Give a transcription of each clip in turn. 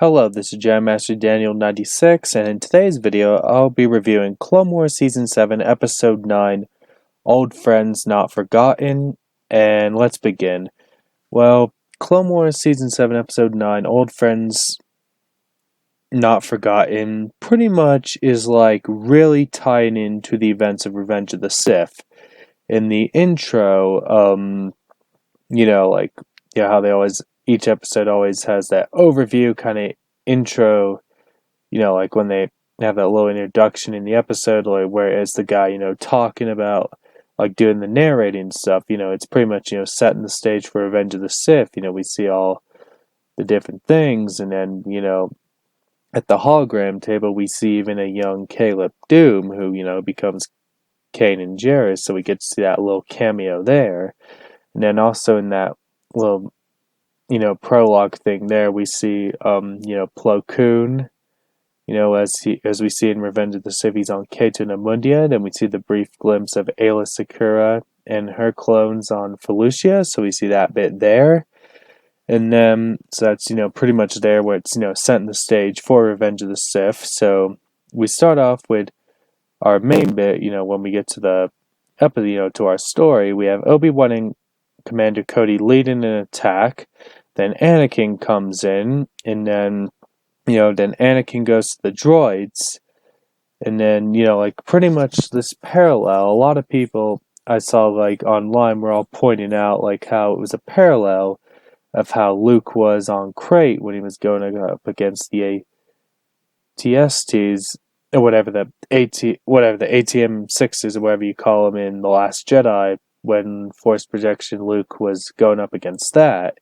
Hello, this is Jam Master Daniel 96, and in today's video, I'll be reviewing Clone Wars Season 7, Episode 9, Old Friends Not Forgotten, and let's begin. Well, Clone Wars Season 7, Episode 9, Old Friends Not Forgotten, pretty much is like really tying into the events of Revenge of the Sith. In the intro, how they always, each episode always has that overview kind of intro, like when they have that little introduction in the episode, like where it's the guy, talking about like doing the narrating stuff, it's pretty much, setting the stage for Revenge of the Sith. We see all the different things, and then, at the hologram table, we see even a young Caleb Doom who, becomes Kanan Jarrus, so we get to see that little cameo there. And then also in that little, prologue thing there, we see, Plo Koon, as we see in Revenge of the Sith, he's on Cato Nemundia. Then we see the brief glimpse of Aayla Secura and her clones on Felucia, so we see that bit there. And then, so that's, pretty much there where it's, setting the stage for Revenge of the Sith. So we start off with our main bit, when we get to the episode, to our story, we have Obi-Wan and Commander Cody leading an attack. Then Anakin comes in, and then then Anakin goes to the droids, and then, pretty much this parallel, a lot of people I saw, like, online were all pointing out, like, how it was a parallel of how Luke was on Crate when he was going up against the ATSTs, or whatever the ATM-6s, or whatever you call them in The Last Jedi, when Force Projection Luke was going up against that.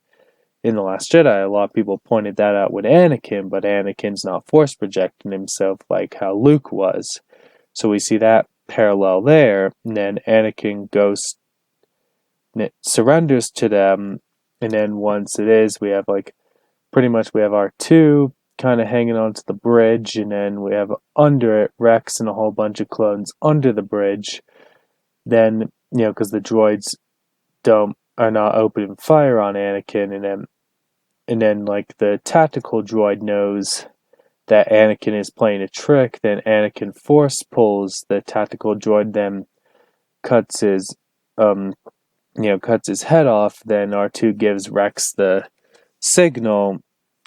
In The Last Jedi, a lot of people pointed that out with Anakin, but Anakin's not force projecting himself like how Luke was. So we see that parallel there, and then Anakin goes, surrenders to them, and then once it is, we have pretty much we have R2 kind of hanging onto the bridge, and then we have under it Rex and a whole bunch of clones under the bridge. Then, because the droids are not opening fire on Anakin, and then like the tactical droid knows that Anakin is playing a trick, then Anakin force pulls the tactical droid, then cuts his head off. Then R2 gives Rex the signal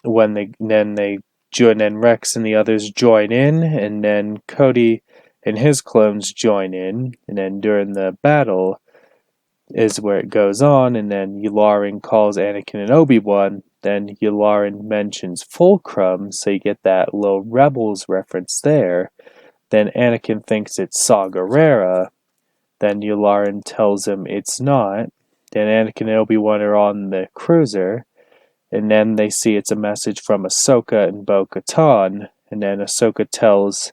when then Rex and the others join in, and then Cody and his clones join in, and then during the battle is where it goes on, and then Yularen calls Anakin and Obi-Wan. Then Yularen mentions Fulcrum, so you get that little Rebels reference there. Then Anakin thinks it's Saw Gerrera. Then Yularen tells him it's not. Then Anakin and Obi-Wan are on the cruiser, and then they see it's a message from Ahsoka and Bo-Katan, and then Ahsoka tells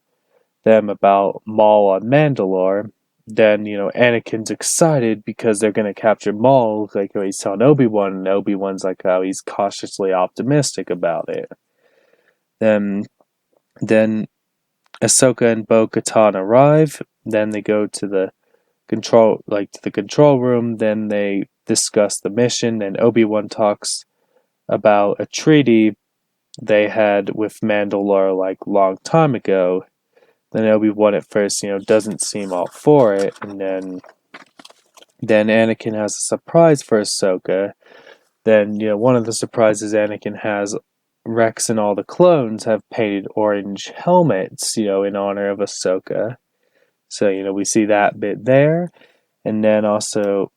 them about Maul on Mandalore. Then, Anakin's excited because they're going to capture Maul, like he's telling Obi-Wan, and Obi-Wan's like, oh, he's cautiously optimistic about it. Then Ahsoka and Bo-Katan arrive, then they go to the control room, then they discuss the mission, and Obi-Wan talks about a treaty they had with Mandalore, like, long time ago. Then Obi-Wan at first, doesn't seem all for it, and then Anakin has a surprise for Ahsoka. Then, one of the surprises Anakin has, Rex and all the clones have painted orange helmets, in honor of Ahsoka. So, we see that bit there. And then also,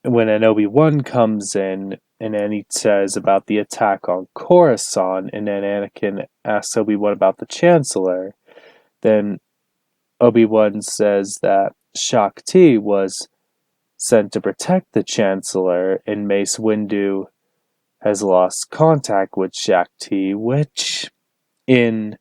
when an Obi-Wan comes in, and then he says about the attack on Coruscant, and then Anakin asks Obi-Wan about the Chancellor, then Obi-Wan says that Shaak Ti was sent to protect the Chancellor, and Mace Windu has lost contact with Shaak Ti, which in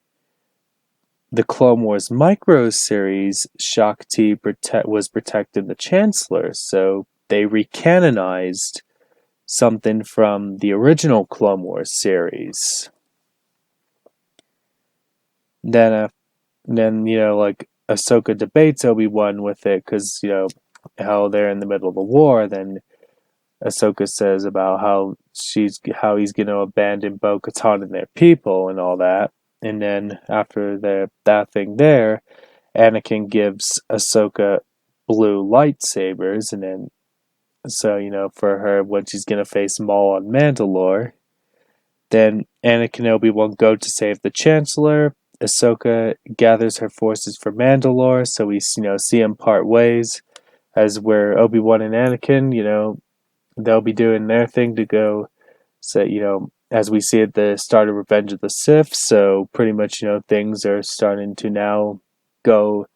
the Clone Wars Micro series, Shaak Ti was protecting the Chancellor, so they recanonized something from the original Clone Wars series. Then Ahsoka debates Obi-Wan with it, because, how they're in the middle of the war. Then Ahsoka says about how he's going to abandon Bo-Katan and their people and all that. And then after that thing there, Anakin gives Ahsoka blue lightsabers, and then so for her when she's going to face Maul on Mandalore, then Anakin and Obi-Wan go to save the Chancellor. Ahsoka gathers her forces for Mandalore, so we see them part ways, as where Obi-Wan and Anakin, they'll be doing their thing to go. So, as we see at the start of Revenge of the Sith, so pretty much, things are starting to now go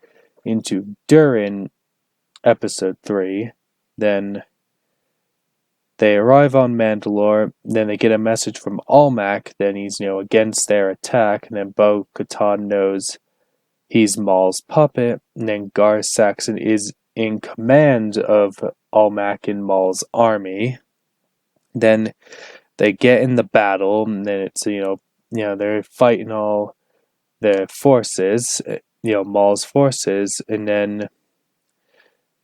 into during episode 3. Then they arrive on Mandalore, then they get a message from Almec, then he's, against their attack, and then Bo-Katan knows he's Maul's puppet, and then Gar Saxon is in command of Almec and Maul's army. Then they get in the battle, and then it's they're fighting all their forces, Maul's forces, and then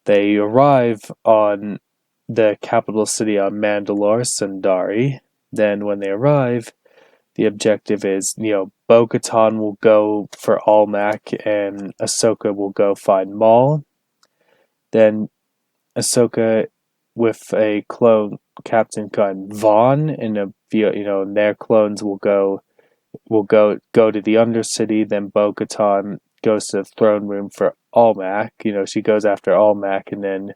they arrive on the capital city on Mandalore, Sundari. Then when they arrive, the objective is, Bo-Katan will go for Almec and Ahsoka will go find Maul. Then Ahsoka with a clone, Captain Gun Vaughn, and their clones will go to the Undercity. Then Bo-Katan goes to the throne room for Almec. She goes after Almec, and then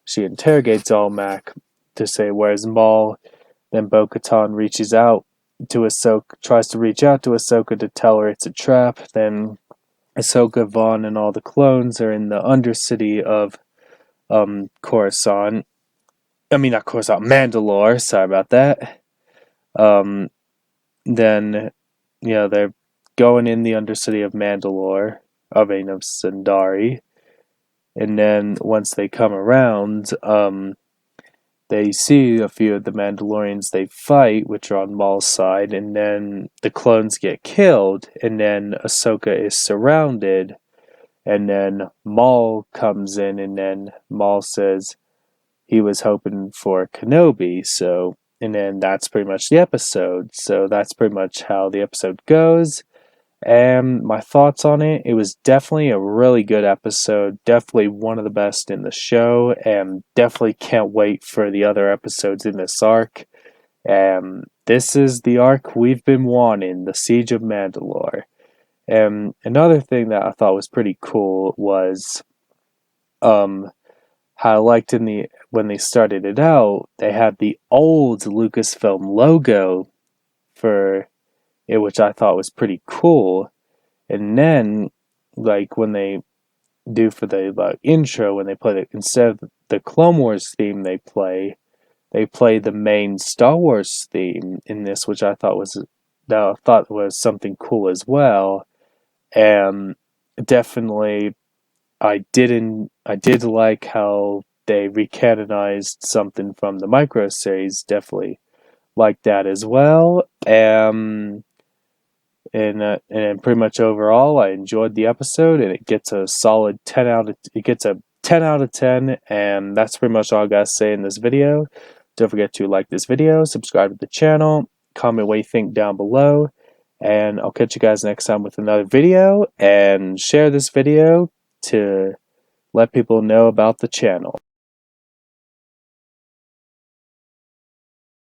she interrogates Almec to say where's Maul. Then Bo-Katan reaches out to Ahsoka, tries to reach out to Ahsoka to tell her it's a trap. Then Ahsoka, Vaughn, and all the clones are in the Undercity of Coruscant. I mean, not Coruscant, Mandalore. Sorry about that. Then, they're going in the Undercity of Mandalore, of Sundari. And then once they come around, they see a few of the Mandalorians they fight, which are on Maul's side, and then the clones get killed, and then Ahsoka is surrounded, and then Maul comes in, and then Maul says he was hoping for Kenobi, and then that's pretty much the episode. So that's pretty much how the episode goes. And my thoughts on it, it was definitely a really good episode, definitely one of the best in the show, and definitely can't wait for the other episodes in this arc. This is the arc we've been wanting, the Siege of Mandalore. And another thing that I thought was pretty cool was how I liked when they started it out, they had the old Lucasfilm logo for it, which I thought was pretty cool. And then, when they do for the intro, when they play instead of the Clone Wars theme they play the main Star Wars theme in this, which I thought was something cool as well. And definitely, I did like how they recanonized something from the Micro series. Definitely like that as well. And pretty much overall, I enjoyed the episode, and it gets a solid 10 out of 10, and that's pretty much all I gotta say in this video. Don't forget to like this video, subscribe to the channel, comment what you think down below, and I'll catch you guys next time with another video, and share this video to let people know about the channel.